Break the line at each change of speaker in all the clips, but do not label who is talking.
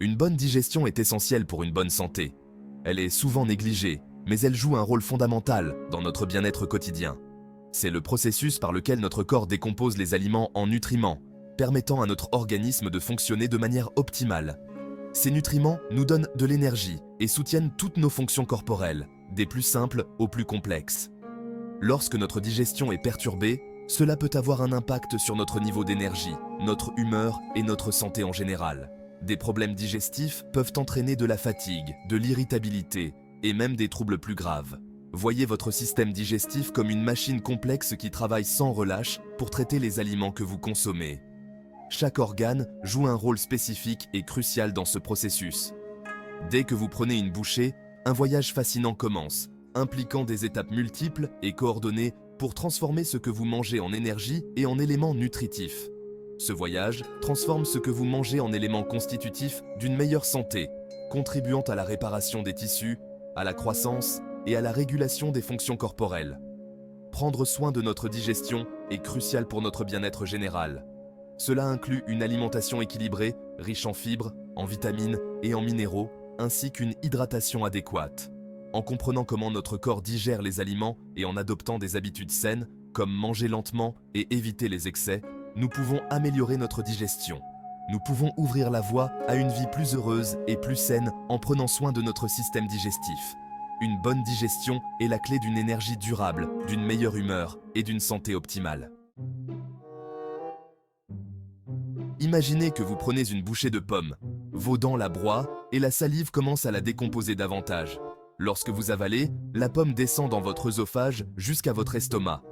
Une bonne digestion est essentielle pour une bonne santé. Elle est souvent négligée, mais elle joue un rôle fondamental dans notre bien-être quotidien. C'est le processus par lequel notre corps décompose les aliments en nutriments, permettant à notre organisme de fonctionner de manière optimale. Ces nutriments nous donnent de l'énergie et soutiennent toutes nos fonctions corporelles, des plus simples aux plus complexes. Lorsque notre digestion est perturbée, cela peut avoir un impact sur notre niveau d'énergie, notre humeur et notre santé en général. Des problèmes digestifs peuvent entraîner de la fatigue, de l'irritabilité et même des troubles plus graves. Voyez votre système digestif comme une machine complexe qui travaille sans relâche pour traiter les aliments que vous consommez. Chaque organe joue un rôle spécifique et crucial dans ce processus. Dès que vous prenez une bouchée, un voyage fascinant commence, impliquant des étapes multiples et coordonnées pour transformer ce que vous mangez en énergie et en éléments nutritifs. Ce voyage transforme ce que vous mangez en éléments constitutifs d'une meilleure santé, contribuant à la réparation des tissus, à la croissance et à la régulation des fonctions corporelles. Prendre soin de notre digestion est crucial pour notre bien-être général. Cela inclut une alimentation équilibrée, riche en fibres, en vitamines et en minéraux, ainsi qu'une hydratation adéquate. En comprenant comment notre corps digère les aliments et en adoptant des habitudes saines, comme manger lentement et éviter les excès, nous pouvons améliorer notre digestion. Nous pouvons ouvrir la voie à une vie plus heureuse et plus saine en prenant soin de notre système digestif. Une bonne digestion est la clé d'une énergie durable, d'une meilleure humeur et d'une santé optimale. Imaginez que vous prenez une bouchée de pomme. Vos dents la broient et la salive commence à la décomposer davantage. Lorsque vous avalez, la pomme descend dans votre œsophage jusqu'à votre estomac.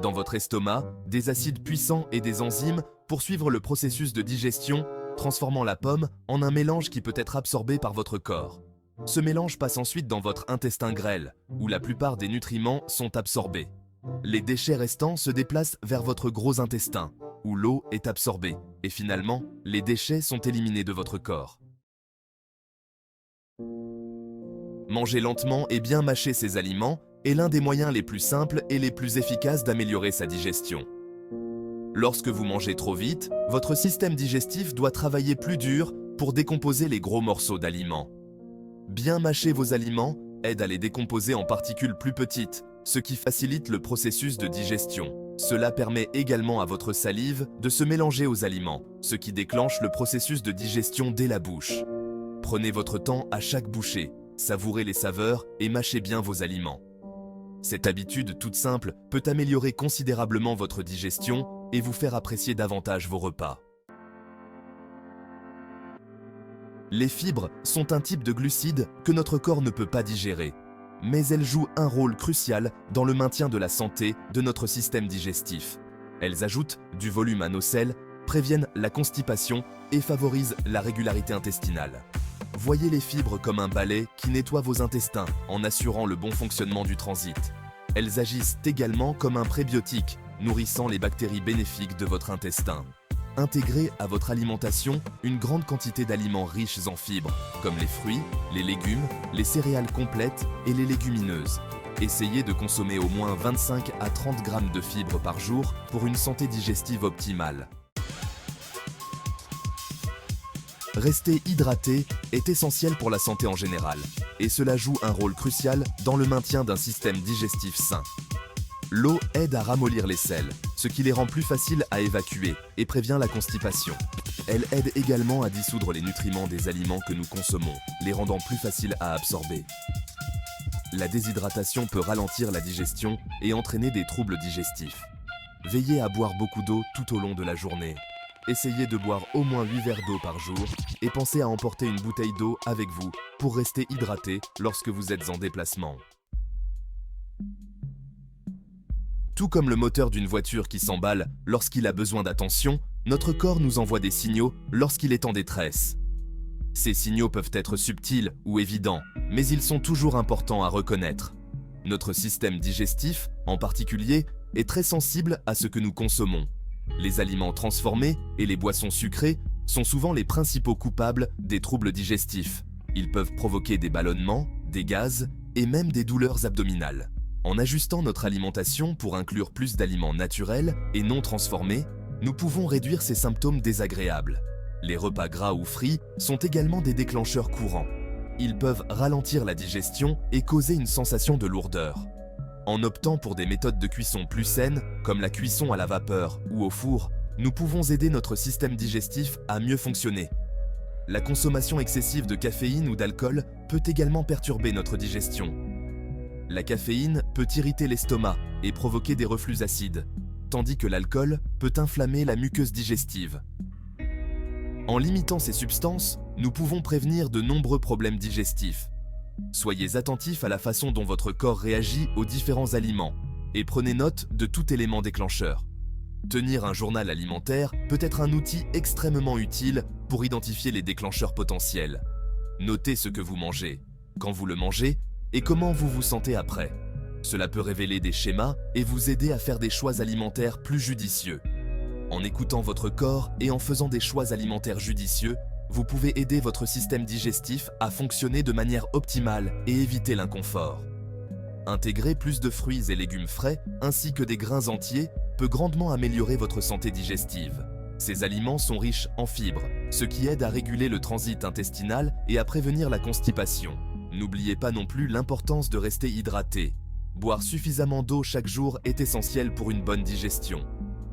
Dans votre estomac, des acides puissants et des enzymes poursuivent le processus de digestion, transformant la pomme en un mélange qui peut être absorbé par votre corps. Ce mélange passe ensuite dans votre intestin grêle, où la plupart des nutriments sont absorbés. Les déchets restants se déplacent vers votre gros intestin, où l'eau est absorbée, et finalement, les déchets sont éliminés de votre corps. Manger lentement et bien mâcher ses aliments est l'un des moyens les plus simples et les plus efficaces d'améliorer sa digestion. Lorsque vous mangez trop vite, votre système digestif doit travailler plus dur pour décomposer les gros morceaux d'aliments. Bien mâcher vos aliments aide à les décomposer en particules plus petites, ce qui facilite le processus de digestion. Cela permet également à votre salive de se mélanger aux aliments, ce qui déclenche le processus de digestion dès la bouche. Prenez votre temps à chaque bouchée, savourez les saveurs et mâchez bien vos aliments. Cette habitude toute simple peut améliorer considérablement votre digestion et vous faire apprécier davantage vos repas. Les fibres sont un type de glucides que notre corps ne peut pas digérer, mais elles jouent un rôle crucial dans le maintien de la santé de notre système digestif. Elles ajoutent du volume à nos selles, préviennent la constipation et favorisent la régularité intestinale. Voyez les fibres comme un balai qui nettoie vos intestins en assurant le bon fonctionnement du transit. Elles agissent également comme un prébiotique, nourrissant les bactéries bénéfiques de votre intestin. Intégrez à votre alimentation une grande quantité d'aliments riches en fibres, comme les fruits, les légumes, les céréales complètes et les légumineuses. Essayez de consommer au moins 25 à 30 grammes de fibres par jour pour une santé digestive optimale. Rester hydraté est essentiel pour la santé en général, et cela joue un rôle crucial dans le maintien d'un système digestif sain. L'eau aide à ramollir les selles, ce qui les rend plus faciles à évacuer et prévient la constipation. Elle aide également à dissoudre les nutriments des aliments que nous consommons, les rendant plus faciles à absorber. La déshydratation peut ralentir la digestion et entraîner des troubles digestifs. Veillez à boire beaucoup d'eau tout au long de la journée. Essayez de boire au moins 8 verres d'eau par jour et pensez à emporter une bouteille d'eau avec vous pour rester hydraté lorsque vous êtes en déplacement. Tout comme le moteur d'une voiture qui s'emballe lorsqu'il a besoin d'attention, notre corps nous envoie des signaux lorsqu'il est en détresse. Ces signaux peuvent être subtils ou évidents, mais ils sont toujours importants à reconnaître. Notre système digestif, en particulier, est très sensible à ce que nous consommons. Les aliments transformés et les boissons sucrées sont souvent les principaux coupables des troubles digestifs. Ils peuvent provoquer des ballonnements, des gaz et même des douleurs abdominales. En ajustant notre alimentation pour inclure plus d'aliments naturels et non transformés, nous pouvons réduire ces symptômes désagréables. Les repas gras ou frits sont également des déclencheurs courants. Ils peuvent ralentir la digestion et causer une sensation de lourdeur. En optant pour des méthodes de cuisson plus saines, comme la cuisson à la vapeur ou au four, nous pouvons aider notre système digestif à mieux fonctionner. La consommation excessive de caféine ou d'alcool peut également perturber notre digestion. La caféine peut irriter l'estomac et provoquer des reflux acides, tandis que l'alcool peut inflammer la muqueuse digestive. En limitant ces substances, nous pouvons prévenir de nombreux problèmes digestifs. Soyez attentifs à la façon dont votre corps réagit aux différents aliments et prenez note de tout élément déclencheur. Tenir un journal alimentaire peut être un outil extrêmement utile pour identifier les déclencheurs potentiels. Notez ce que vous mangez, quand vous le mangez et comment vous vous sentez après. Cela peut révéler des schémas et vous aider à faire des choix alimentaires plus judicieux. En écoutant votre corps et en faisant des choix alimentaires judicieux, vous pouvez aider votre système digestif à fonctionner de manière optimale et éviter l'inconfort. Intégrer plus de fruits et légumes frais, ainsi que des grains entiers, peut grandement améliorer votre santé digestive. Ces aliments sont riches en fibres, ce qui aide à réguler le transit intestinal et à prévenir la constipation. N'oubliez pas non plus l'importance de rester hydraté. Boire suffisamment d'eau chaque jour est essentiel pour une bonne digestion.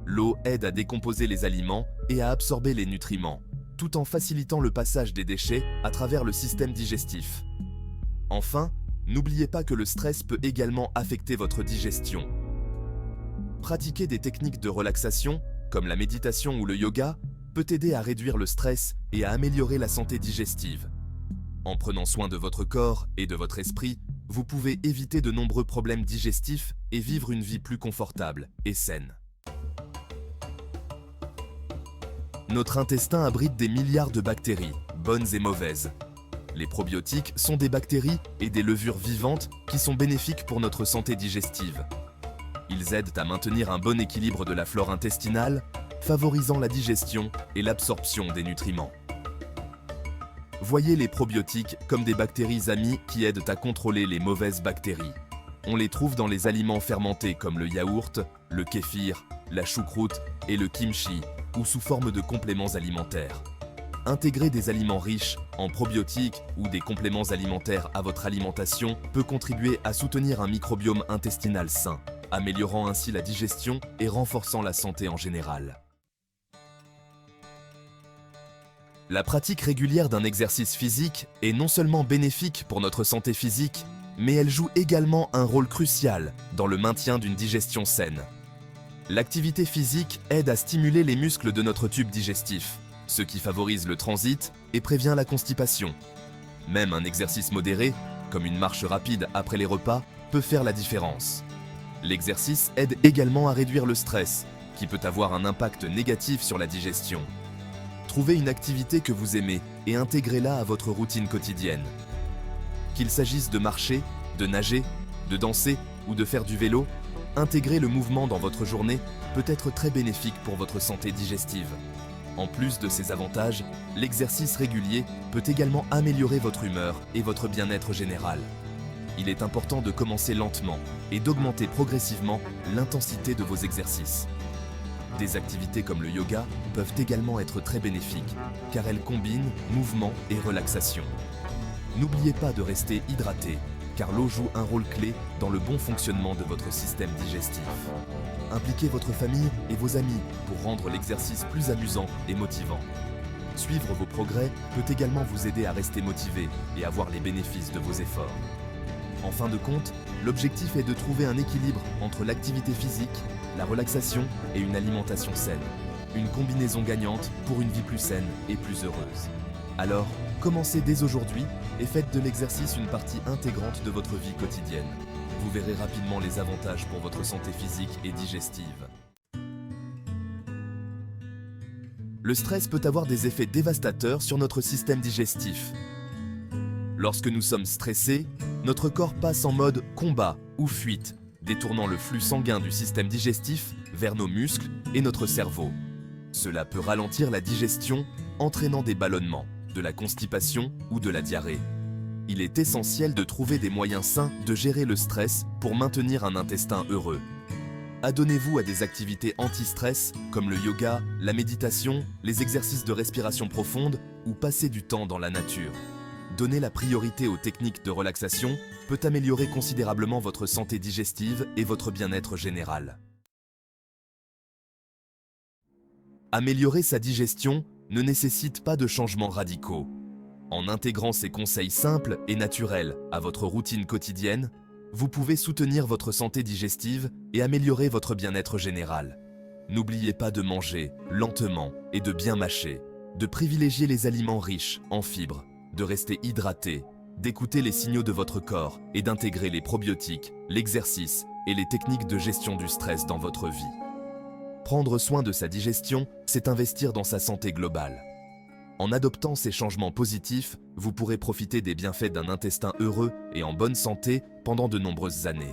L'eau aide à décomposer les aliments et à absorber les nutriments, tout en facilitant le passage des déchets à travers le système digestif. Enfin, n'oubliez pas que le stress peut également affecter votre digestion. Pratiquer des techniques de relaxation, comme la méditation ou le yoga, peut aider à réduire le stress et à améliorer la santé digestive. En prenant soin de votre corps et de votre esprit, vous pouvez éviter de nombreux problèmes digestifs et vivre une vie plus confortable et saine. Notre intestin abrite des milliards de bactéries, bonnes et mauvaises. Les probiotiques sont des bactéries et des levures vivantes qui sont bénéfiques pour notre santé digestive. Ils aident à maintenir un bon équilibre de la flore intestinale, favorisant la digestion et l'absorption des nutriments. Voyez les probiotiques comme des bactéries amies qui aident à contrôler les mauvaises bactéries. On les trouve dans les aliments fermentés comme le yaourt, le kéfir, la choucroute et le kimchi, ou sous forme de compléments alimentaires. Intégrer des aliments riches en probiotiques ou des compléments alimentaires à votre alimentation peut contribuer à soutenir un microbiome intestinal sain, améliorant ainsi la digestion et renforçant la santé en général. La pratique régulière d'un exercice physique est non seulement bénéfique pour notre santé physique, mais elle joue également un rôle crucial dans le maintien d'une digestion saine. L'activité physique aide à stimuler les muscles de notre tube digestif, ce qui favorise le transit et prévient la constipation. Même un exercice modéré, comme une marche rapide après les repas, peut faire la différence. L'exercice aide également à réduire le stress, qui peut avoir un impact négatif sur la digestion. Trouvez une activité que vous aimez et intégrez-la à votre routine quotidienne. Qu'il s'agisse de marcher, de nager, de danser ou de faire du vélo, intégrer le mouvement dans votre journée peut être très bénéfique pour votre santé digestive. En plus de ces avantages, l'exercice régulier peut également améliorer votre humeur et votre bien-être général. Il est important de commencer lentement et d'augmenter progressivement l'intensité de vos exercices. Des activités comme le yoga peuvent également être très bénéfiques, car elles combinent mouvement et relaxation. N'oubliez pas de rester hydraté, car l'eau joue un rôle clé dans le bon fonctionnement de votre système digestif. Impliquez votre famille et vos amis pour rendre l'exercice plus amusant et motivant. Suivre vos progrès peut également vous aider à rester motivé et à voir les bénéfices de vos efforts. En fin de compte, l'objectif est de trouver un équilibre entre l'activité physique, la relaxation et une alimentation saine. Une combinaison gagnante pour une vie plus saine et plus heureuse. Alors, commencez dès aujourd'hui et faites de l'exercice une partie intégrante de votre vie quotidienne. Vous verrez rapidement les avantages pour votre santé physique et digestive. Le stress peut avoir des effets dévastateurs sur notre système digestif. Lorsque nous sommes stressés, notre corps passe en mode combat ou fuite, détournant le flux sanguin du système digestif vers nos muscles et notre cerveau. Cela peut ralentir la digestion, entraînant des ballonnements, de la constipation ou de la diarrhée. Il est essentiel de trouver des moyens sains de gérer le stress pour maintenir un intestin heureux. Adonnez-vous à des activités anti-stress comme le yoga, la méditation, les exercices de respiration profonde ou passer du temps dans la nature. Donner la priorité aux techniques de relaxation peut améliorer considérablement votre santé digestive et votre bien-être général. Améliorer sa digestion ne nécessite pas de changements radicaux. En intégrant ces conseils simples et naturels à votre routine quotidienne, vous pouvez soutenir votre santé digestive et améliorer votre bien-être général. N'oubliez pas de manger lentement et de bien mâcher, de privilégier les aliments riches en fibres, de rester hydraté, d'écouter les signaux de votre corps et d'intégrer les probiotiques, l'exercice et les techniques de gestion du stress dans votre vie. Prendre soin de sa digestion, c'est investir dans sa santé globale. En adoptant ces changements positifs, vous pourrez profiter des bienfaits d'un intestin heureux et en bonne santé pendant de nombreuses années.